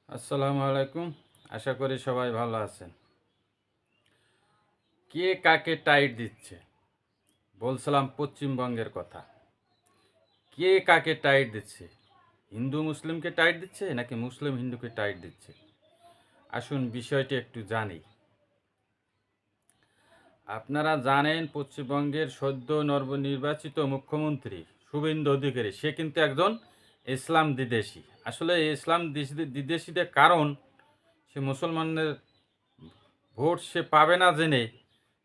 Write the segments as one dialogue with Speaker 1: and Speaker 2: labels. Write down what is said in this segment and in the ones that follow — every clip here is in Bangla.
Speaker 1: আসসালামু আলাইকুম। আশা করি সবাই ভালো আছেন। কে কাকে টাইট দিচ্ছে? বলছিলাম পশ্চিমবঙ্গের কথা। কে কাকে টাইট দিচ্ছে? হিন্দু মুসলিমকে টাইট দিচ্ছে নাকি মুসলিম হিন্দুকে টাইট দিচ্ছে? আসুন বিষয়টি একটু জানি। আপনারা জানেন পশ্চিমবঙ্গের সদ্য নবনির্বাচিত মুখ্যমন্ত্রী শুভেন্দু অধিকারী সে কিন্তু একজন ইসলাম বিদ্বেষী। আসলে ইসলাম বিদ্বেষীদের কারণ সে মুসলমানদের ভোট সে পাবে না জেনে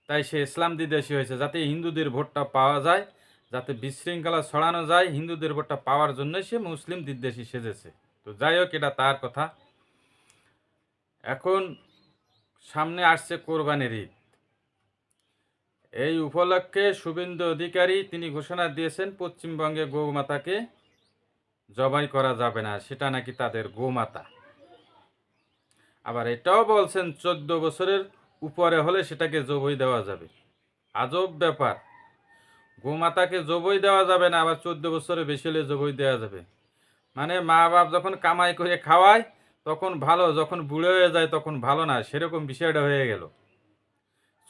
Speaker 1: তাই সে ইসলাম বিদ্বেষী হয়েছে, যাতে হিন্দুদের ভোটটা পাওয়া যায়, যাতে বিশৃঙ্খলা ছড়ানো যায়, হিন্দুদের ভোটটা পাওয়ার জন্যই সে মুসলিম বিদ্বেষী সেজেছে। তো যাই হোক, এটা তার কথা। এখন সামনে আসছে কোরবানির ঈদ। এই উপলক্ষে শুভেন্দু অধিকারী তিনি ঘোষণা দিয়েছেন পশ্চিমবঙ্গে গৌমাতাকে জবাই করা যাবে না, সেটা নাকি তাদের গোমাতা। আবার এটাও বলছেন 14 বছরের উপরে হলে সেটাকে জবাই দেওয়া যাবে। আজব ব্যাপার, গোমাতাকে জবই দেওয়া যাবে না, আবার 14 বছরে বেশি হলে জবই দেওয়া যাবে। মানে মা বাপ যখন কামাই করে খাওয়ায় তখন ভালো, যখন বুড়ো হয়ে যায় তখন ভালো না, সেরকম বিষয়টা হয়ে গেল।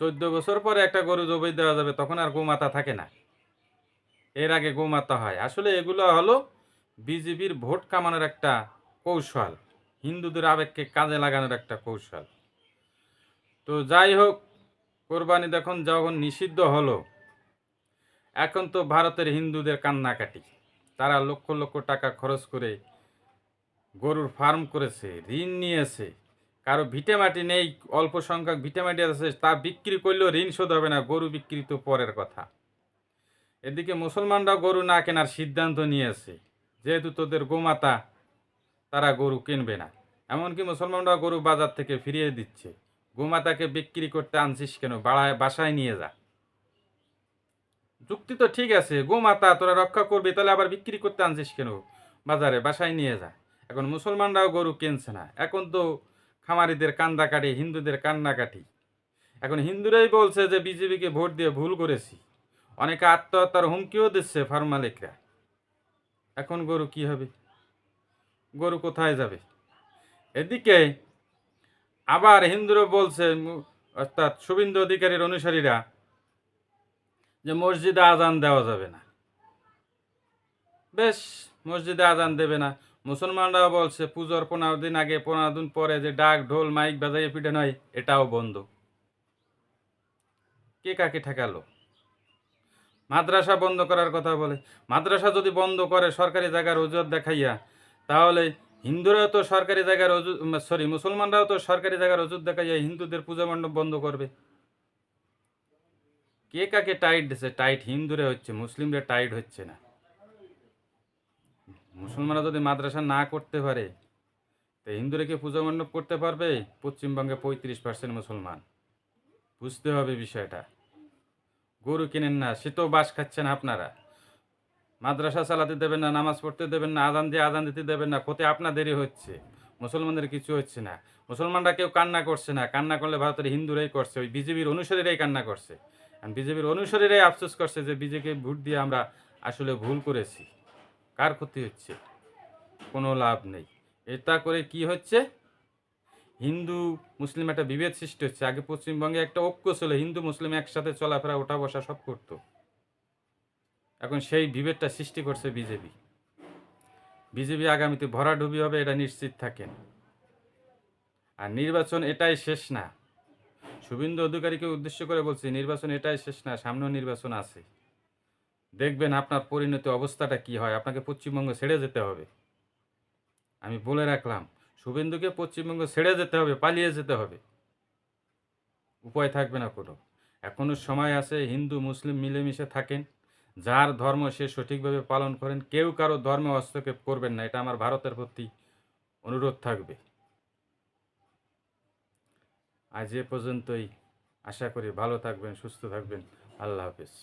Speaker 1: 14 বছর পরে একটা গরু জবই দেওয়া যাবে, তখন আর গোমাতা থাকে না, এর আগে গোমাতা হয়। আসলে এগুলো হলো বিজেপির ভোট কামানোর একটা কৌশল, হিন্দুদের আবেগকে কাজে লাগানোর একটা কৌশল। তো যাই হোক, কোরবানি যখন নিষিদ্ধ হলো, এখন তো ভারতের হিন্দুদের কান্নাকাটি। তারা লক্ষ লক্ষ টাকা খরচ করে গরুর ফার্ম করেছে, ঋণ নিয়েছে। কারো ভিটেমাটি নেই, অল্প সংখ্যক ভিটেমাটি আছে, তা বিক্রি করলেও ঋণ শোধ হবে না, গরু বিক্রি তো পরের কথা। এদিকে মুসলমানরা গরু না কেনার সিদ্ধান্ত নিয়েছে, যেহেতু তোদের গোমাতা, তারা গরু কিনবে না। এমনকি মুসলমানরা গরু বাজার থেকে ফিরিয়ে দিচ্ছে। গোমাতাকে বিক্রি করতে আনছিস কেন, বাসায় নিয়ে যা। যুক্তি তো ঠিক আছে, গোমাতা তোরা রক্ষা করবি, তাহলে আবার বিক্রি করতে আনছিস কেন বাজারে, বাসায় নিয়ে যা। এখন মুসলমানরাও গরু কিনছে না, এখন তো খামারিদের কান্দাকাটি, হিন্দুদের কান্নাকাটি। এখন হিন্দুরাই বলছে যে বিজেপিকে ভোট দিয়ে ভুল করেছি, অনেকে আত্মহত্যার হুমকিও দিচ্ছে ফার্ম মালিকরা। এখন গরু কি হবে, গরু কোথায় যাবে? এদিকে আবার হিন্দুরা বলছে, অর্থাৎ শুভেন্দু অধিকারীর অনুসারীরা, যে মসজিদে আজান দেওয়া যাবে না। বেশ, মসজিদে আজান দেবে না। মুসলমানরাও বলছে পুজোর 15 দিন আগে 15 দিন পরে যে ডাক ঢোল মাইক বাজাইয়ে পিটানো হয়, এটাও বন্ধ। কে কাকে ঠেকালো? মাদ্রাসা বন্ধ করার কথা বলে। মাদ্রাসা যদি বন্ধ করে সরকারি জায়গার অজুহাত দেখাইয়া, তাহলে হিন্দুরাও তো সরকারি জায়গার মুসলমানরাও তো সরকারি জায়গার অজুহাত দেখাইয়া হিন্দুদের পূজা মণ্ডপ বন্ধ করবে। কে কাকে টাইট দিছে? টাইট হিন্দুরে হচ্ছে, মুসলিমরা টাইট হচ্ছে না। মুসলমানরা যদি মাদ্রাসা না করতে পারে, তো হিন্দুরা কি পূজা মণ্ডপ করতে পারবে? পশ্চিমবঙ্গে 35% মুসলমান, বুঝতে হবে বিষয়টা। গরু কিনেন না, সে তো বাস খাচ্ছেন আপনারা। মাদ্রাসা চালাতে দেবেন না, নামাজ পড়তে দেবেন না, আজান দিয়ে আজান দিতে দেবেন না, ক্ষতি আপনাদেরই হচ্ছে, মুসলমানদের কিছু হচ্ছে না। মুসলমানরা কেউ কান্না করছে না, কান্না করলে ভারতের হিন্দুরাই করছে, ওই বিজেপির অনুসারীরাই কান্না করছে। বিজেপির অনুসারীরাই আফসোস করছে যে বিজেপি ভোট দিয়ে আমরা আসলে ভুল করেছি। কার ক্ষতি হচ্ছে? কোনো লাভ নেই। এটা করে কি হচ্ছে, হিন্দু মুসলিম একটা বিভেদ সৃষ্টি হচ্ছে। আগে পশ্চিমবঙ্গে একটা ঐক্য ছিল, হিন্দু মুসলিম একসাথে চলাফেরা ওঠা বসা সব করতো। এখন সেই বিভেদটা সৃষ্টি করছে বিজেপি। বিজেপি আগামীতে ভরাডুবি হবে, এটা নিশ্চিত থাকেন। আর নির্বাচন এটাই শেষ না। শুভেন্দু অধিকারীকে উদ্দেশ্য করে বলছি, নির্বাচন এটাই শেষ না, সামনেও নির্বাচন আছে। দেখবেন আপনার পরিণতি অবস্থাটা কি হয়, আপনাকে পশ্চিমবঙ্গ ছেড়ে যেতে হবে। আমি বলে রাখলাম, শুভেন্দুকে পশ্চিমবঙ্গ ছেড়ে যেতে হবে, পালিয়ে যেতে হবে, উপায় থাকবে না কোনো। এখনও সময় আছে, হিন্দু মুসলিম মিলেমিশে থাকেন, যার ধর্ম সে সঠিকভাবে পালন করেন, কেউ কারো ধর্মে হস্তক্ষেপ করবেন না, এটা আমার ভারতের প্রতি অনুরোধ থাকবে। আজ এ পর্যন্তই। আশা করি ভালো থাকবেন, সুস্থ থাকবেন। আল্লাহ হাফেজ।